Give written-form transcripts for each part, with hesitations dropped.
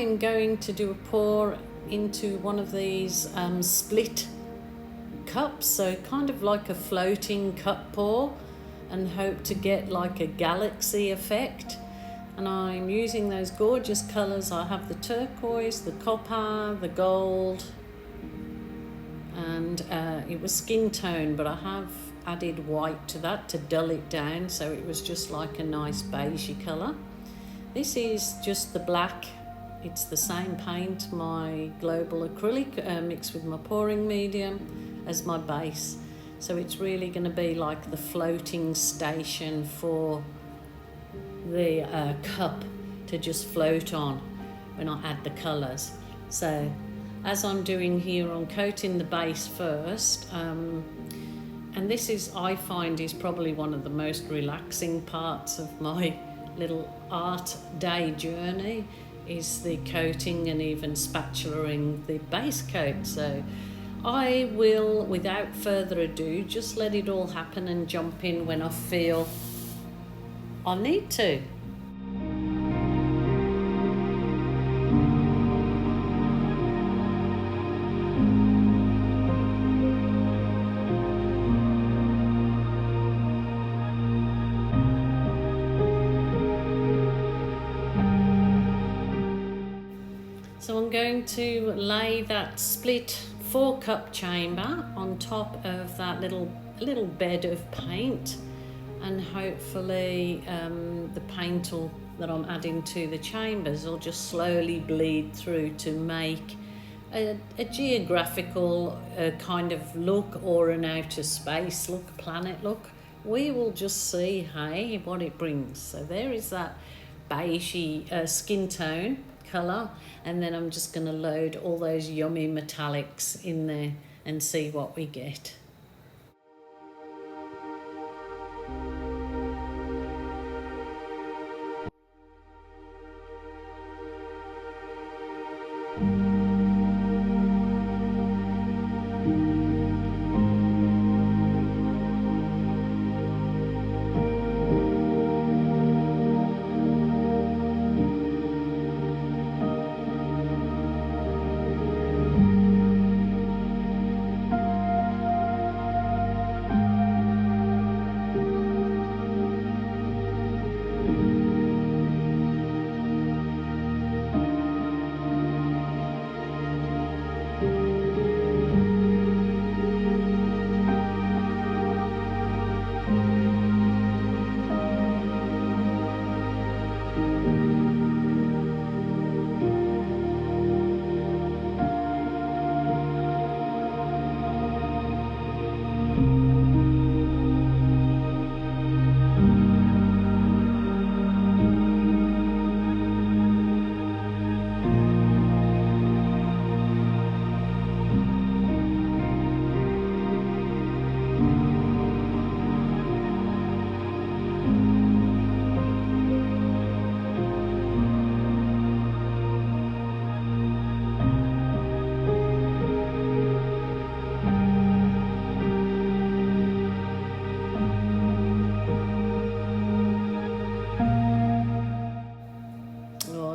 am going to do a pour into one of these split cups, so kind of like a floating cup pour, and hope to get like a galaxy effect. And I'm using those gorgeous colours. I have the turquoise, the copper, the gold, and it was skin tone, but I have added white to that to dull it down, so it was just like a nice beigey colour. This is just the black. It's the same paint, my global acrylic, mixed with my pouring medium as my base. So it's really going to be like the floating station for the cup to just float on when I add the colours. So as I'm doing here, I'm coating the base first. And this is, I find, is probably one of the most relaxing parts of my little art day journey, is the coating and even spatulaing the base coat. So I will, without further ado, just let it all happen and jump in when I feel I need to. So I'm going to lay that split 4-cup chamber on top of that little bed of paint, and hopefully the paint that I'm adding to the chambers will just slowly bleed through to make a geographical kind of look, or an outer space look, planet look. We will just see, hey, what it brings. So there is that beigey skin tone colour, and then I'm just going to load all those yummy metallics in there and see what we get.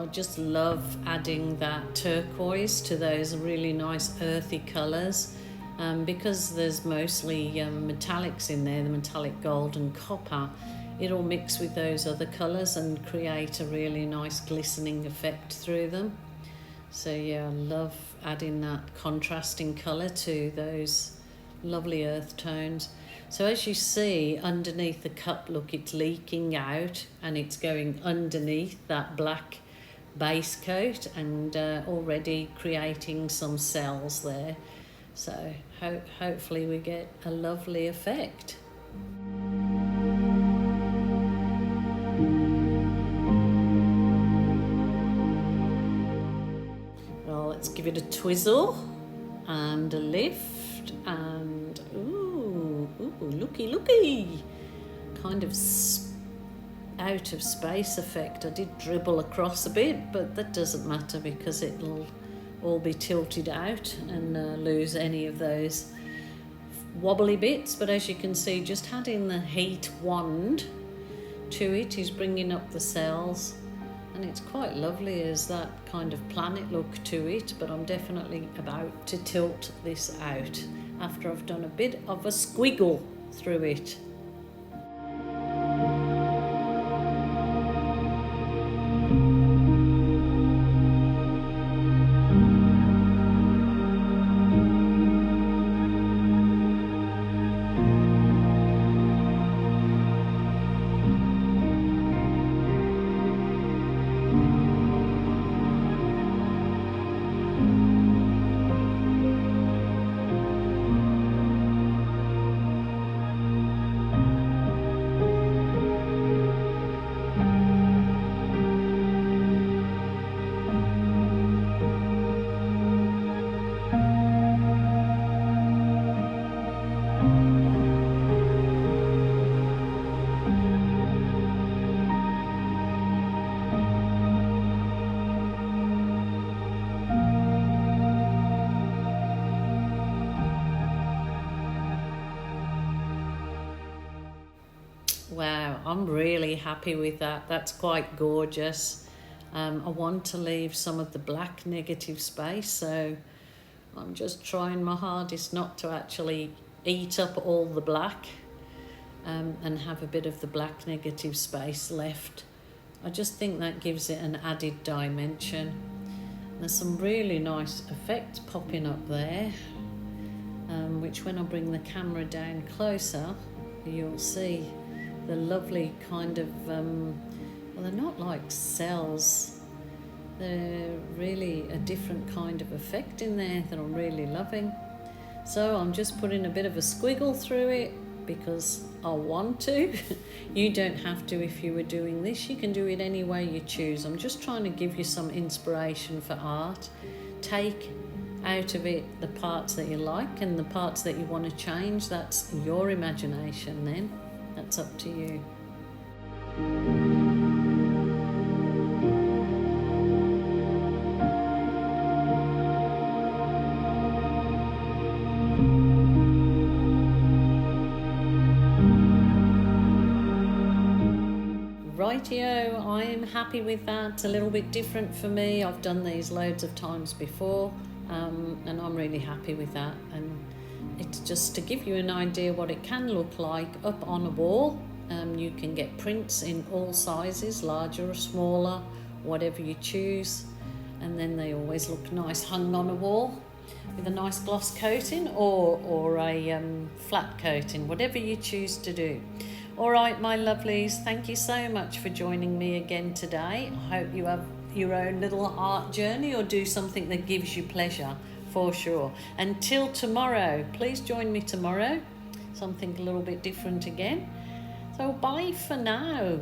Just love adding that turquoise to those really nice earthy colours, because there's mostly metallics in there, the metallic gold and copper. It'll mix with those other colours and create a really nice glistening effect through them. So yeah, I love adding that contrasting colour to those lovely earth tones. So as you see underneath the cup, look, it's leaking out and it's going underneath that black base coat, and already creating some cells there. So hopefully we get a lovely effect. Well, let's give it a twizzle and a lift, and ooh, looky, kind of out of space effect. I did dribble across a bit, but that doesn't matter because it'll all be tilted out and lose any of those wobbly bits. But as you can see, just adding the heat wand to it is bringing up the cells and it's quite lovely as that kind of planet look to it, but I'm definitely about to tilt this out after I've done a bit of a squiggle through it. Wow, I'm really happy with that. That's quite gorgeous. I want to leave some of the black negative space, so I'm just trying my hardest not to actually eat up all the black, and have a bit of the black negative space left. I just think that gives it an added dimension. There's some really nice effects popping up there, which when I bring the camera down closer, you'll see the lovely kind of, well, they're not like cells. They're really a different kind of effect in there that I'm really loving. So I'm just putting a bit of a squiggle through it because I want to. You don't have to if you were doing this. You can do it any way you choose. I'm just trying to give you some inspiration for art. Take out of it the parts that you like and the parts that you want to change. That's your imagination then. That's up to you. Rightio, I am happy with that. It's a little bit different for me. I've done these loads of times before, and I'm really happy with that. And it's just to give you an idea what it can look like up on a wall. You can get prints in all sizes, larger or smaller, whatever you choose. And then they always look nice hung on a wall with a nice gloss coating or a flat coating, whatever you choose to do. All right, my lovelies, thank you so much for joining me again today. I hope you have your own little art journey or do something that gives you pleasure, for sure. Until tomorrow, please join me tomorrow. Something a little bit different again. So bye for now.